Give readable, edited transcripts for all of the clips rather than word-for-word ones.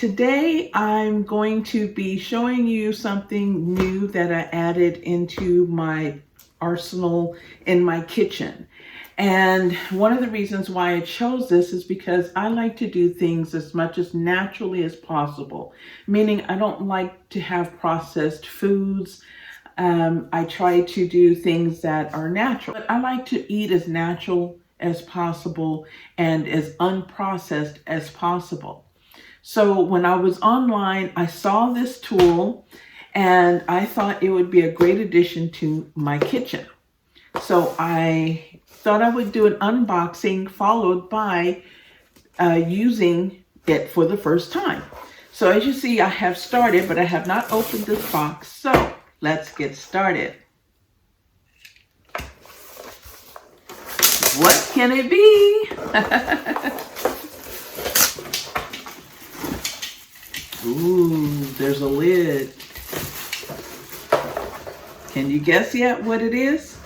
Today I'm going to be showing you something new that I added into my arsenal in my kitchen. And one of the reasons why I chose this is because I like to do things as much as naturally as possible, meaning I don't like to have processed foods. I try to do things that are natural, but I like to eat as natural as possible and as unprocessed as possible. So when I was online, I saw this tool and I thought it would be a great addition to my kitchen. So I thought I would do an unboxing followed by using it for the first time. So as you see, I have started, but I have not opened this box. So let's get started. What can it be? Ooh, there's a lid. Can you guess yet what it is?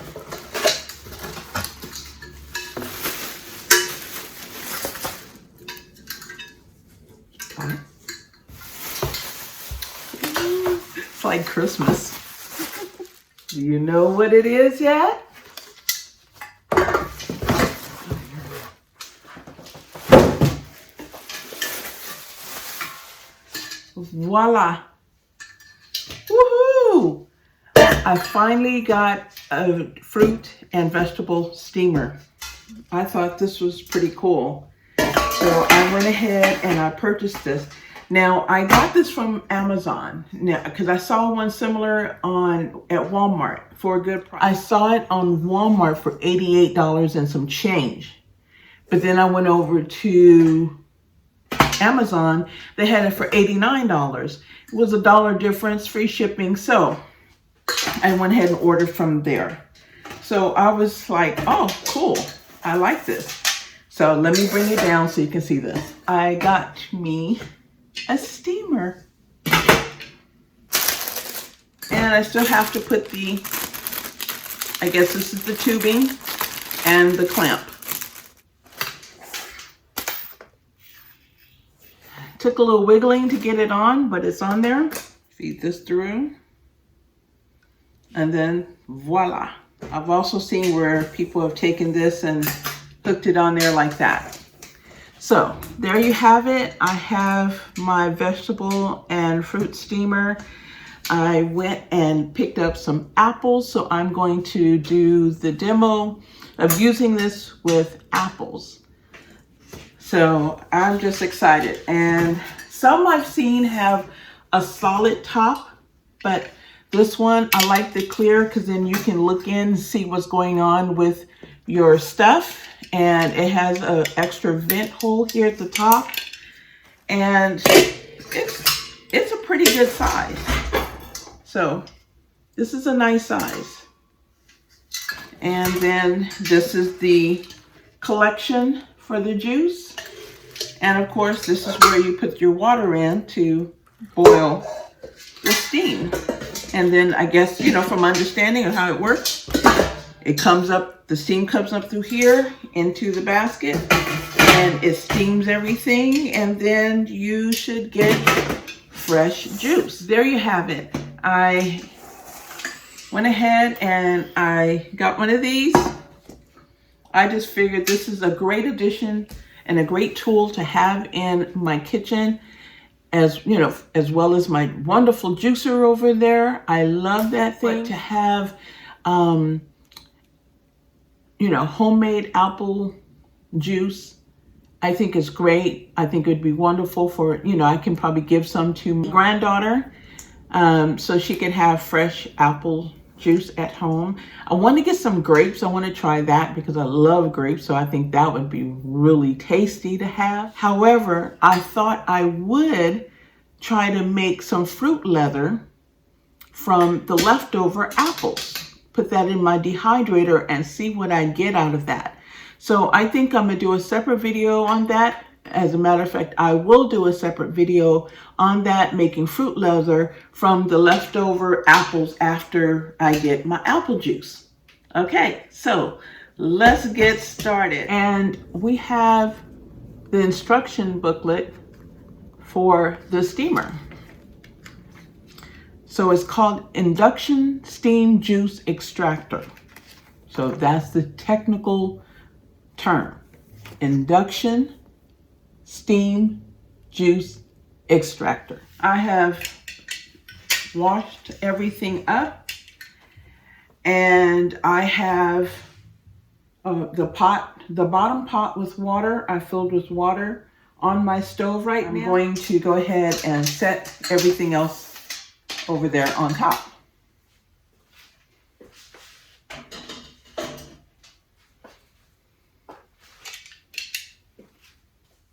It's like Christmas. Do you know what it is yet? Voila! Woohoo! I finally got a fruit and vegetable steamer. I thought this was pretty cool. So I went ahead and I purchased this. Now I got this from Amazon because I saw one similar at Walmart for a good price. I saw it on Walmart for $88 and some change. But then I went over to Amazon, they had it for $89. It was $1 difference, free shipping. So I went ahead and ordered from there. So I was like, oh, cool. I like this. So let me bring it down so you can see this. I got me a steamer. And I still have to put I guess this is the tubing and the clamp. Took a little wiggling to get it on, but it's on there. Feed this through. And then voila. I've also seen where people have taken this and hooked it on there like that. So there you have it. I have my vegetable and fruit steamer. I went and picked up some apples, so I'm going to do the demo of using this with apples. So I'm just excited. And some I've seen have a solid top, but this one I like the clear because then you can look in and see what's going on with your stuff. And it has an extra vent hole here at the top. And it's a pretty good size. So this is a nice size. And then this is the collection for the juice. And of course, this is where you put your water in to boil the steam. And then I guess, you know, from understanding of how it works, it comes up, the steam comes up through here into the basket and it steams everything. And then you should get fresh juice. There you have it. I went ahead and I got one of these. I just figured this is a great addition and a great tool to have in my kitchen, as you know, as well as my wonderful juicer over there. I love that thing. But to have, you know, homemade apple juice, I think is great. I think it would be wonderful for, you know, I can probably give some to my granddaughter so she can have fresh apple juice at home. I want to get some grapes. I want to try that because I love grapes. So I think that would be really tasty to have. However, I thought I would try to make some fruit leather from the leftover apples. Put that in my dehydrator and see what I get out of that. So I think I'm going to do a separate video on that. As a matter of fact, I will do a separate video on that, making fruit leather from the leftover apples after I get my apple juice. Okay, so let's get started. And we have the instruction booklet for the steamer. So it's called Induction Steam Juice Extractor. So that's the technical term. Induction Steam Juice Extractor. I have washed everything up, and I have the bottom pot with water. I filled with water on my stove right now. I'm going to go ahead and set everything else over there on top.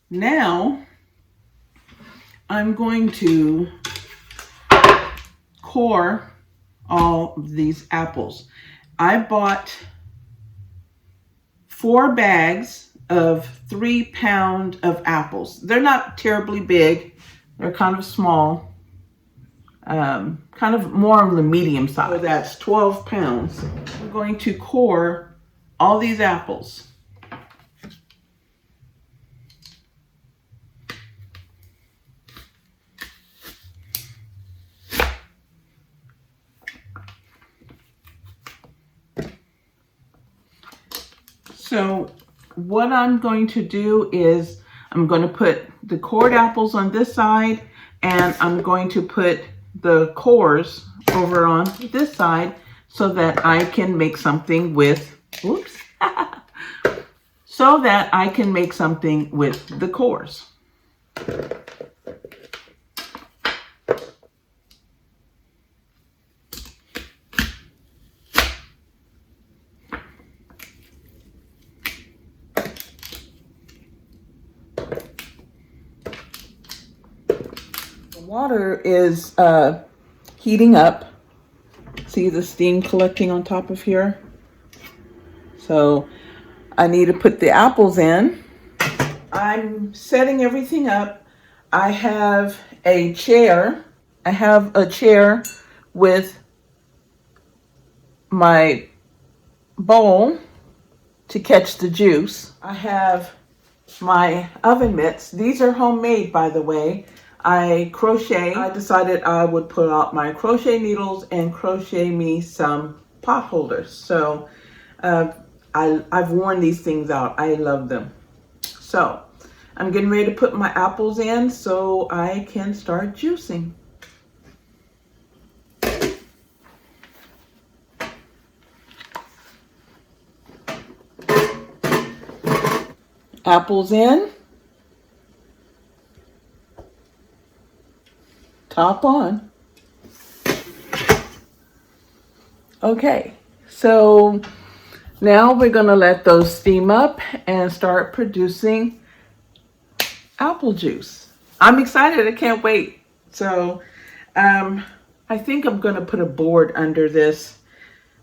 Now I'm going to core all of these apples. I bought 4 bags of 3 pound of apples. They're not terribly big. They're kind of small, kind of more on the medium side. So that's 12 pounds. I'm going to core all these apples. So what I'm going to do is I'm going to put the cored apples on this side, and I'm going to put the cores over on this side so that I can make something with, oops, so that I can make something with the cores. Water is heating up. See the steam collecting on top of here? So I need to put the apples in. I'm setting everything up. I have a chair. I have a chair with my bowl to catch the juice. I have my oven mitts. These are homemade, by the way. I crochet. I decided I would pull out my crochet needles and crochet me some pot holders. So I've worn these things out. I love them. So I'm getting ready to put my apples in so I can start juicing. Apples in. Top on. Okay, so now we're going to let those steam up and start producing apple juice. I'm excited. I can't wait. So I think I'm going to put a board under this.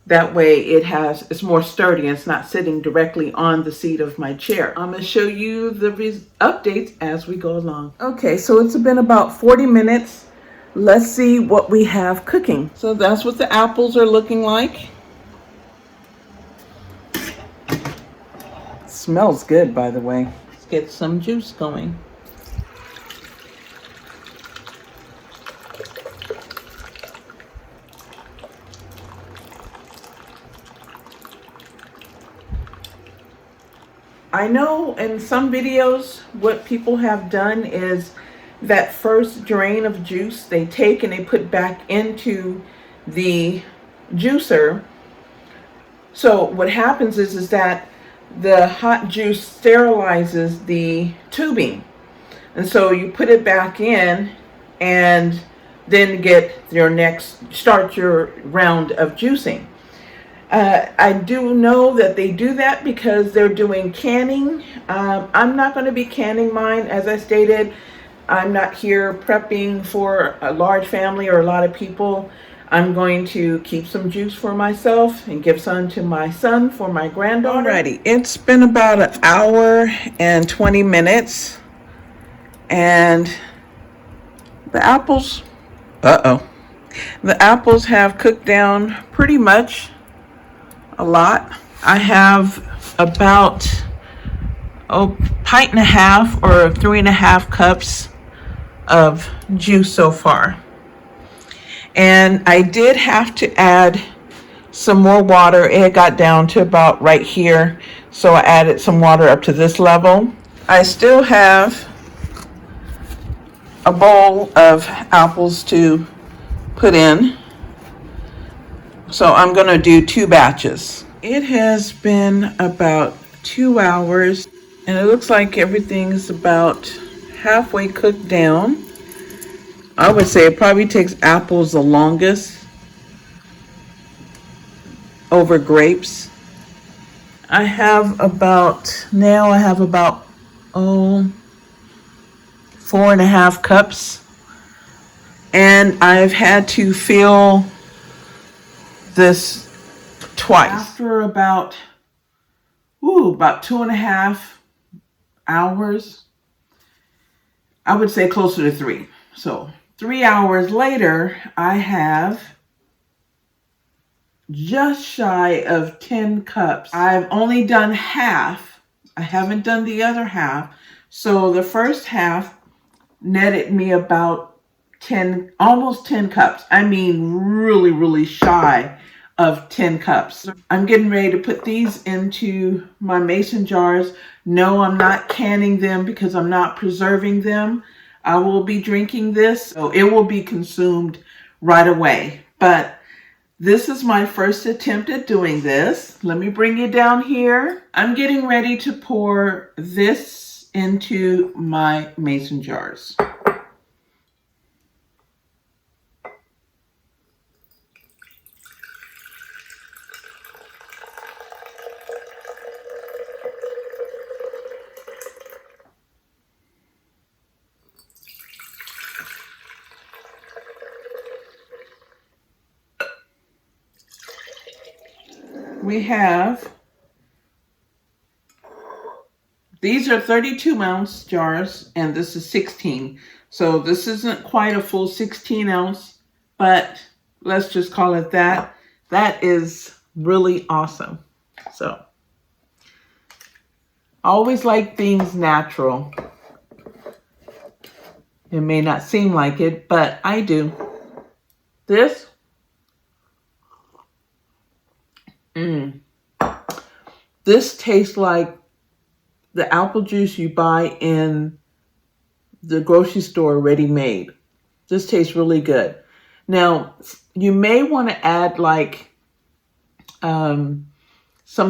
That way it's more sturdy and it's not sitting directly on the seat of my chair. I'm going to show you the updates as we go along. Okay, so it's been about 40 minutes. Let's see what we have cooking. So that's what the apples are looking like. Smells good, by the way. Let's get some juice going. I know in some videos what people have done is that first drain of juice they take and they put back into the juicer. So what happens is that the hot juice sterilizes the tubing, and so you put it back in and then start your round of juicing. I do know that they do that because they're doing canning. I'm not going to be canning mine. As I stated, I'm not here prepping for a large family or a lot of people. I'm going to keep some juice for myself and give some to my son for my granddaughter. Alrighty, it's been about an hour and 20 minutes. And the apples, the apples have cooked down pretty much a lot. I have about a pint and a half or 3.5 cups of juice so far. And I did have to add some more water. It got down to about right here, so I added some water up to this level. I still have a bowl of apples to put in, so I'm going to do 2 batches. It has been about 2 hours, and it looks like everything's about halfway cooked down. I would say it probably takes apples the longest over grapes. I have about 4.5 cups, and I've had to fill this twice. After about 2.5 hours, I would say closer to 3. So 3 hours later, I have just shy of 10 cups. I've only done half. I haven't done the other half. So the first half netted me about 10, almost 10 cups. I mean, really, really shy of 10 cups. I'm getting ready to put these into my mason jars. No, I'm not canning them because I'm not preserving them. I will be drinking this, so it will be consumed right away. But this is my first attempt at doing this. Let me bring you down here. I'm getting ready to pour this into my mason jars. We have, these are 32-ounce jars, and this is 16. So this isn't quite a full 16-ounce, but let's just call it that. That is really awesome. So I always like things natural. It may not seem like it, but I do. This, this tastes like the apple juice you buy in the grocery store ready made. This tastes really good. Now, you may want to add like some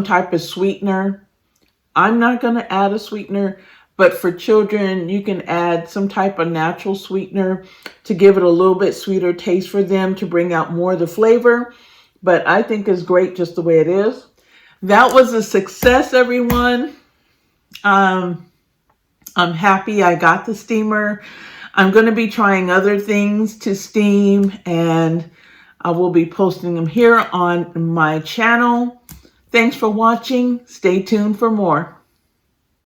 type of sweetener. I'm not going to add a sweetener, but for children, you can add some type of natural sweetener to give it a little bit sweeter taste for them, to bring out more of the flavor. But I think it's great just the way it is. That was a success, everyone. I'm happy I got the steamer. I'm going to be trying other things to steam, and I will be posting them here on my channel. Thanks for watching. Stay tuned for more.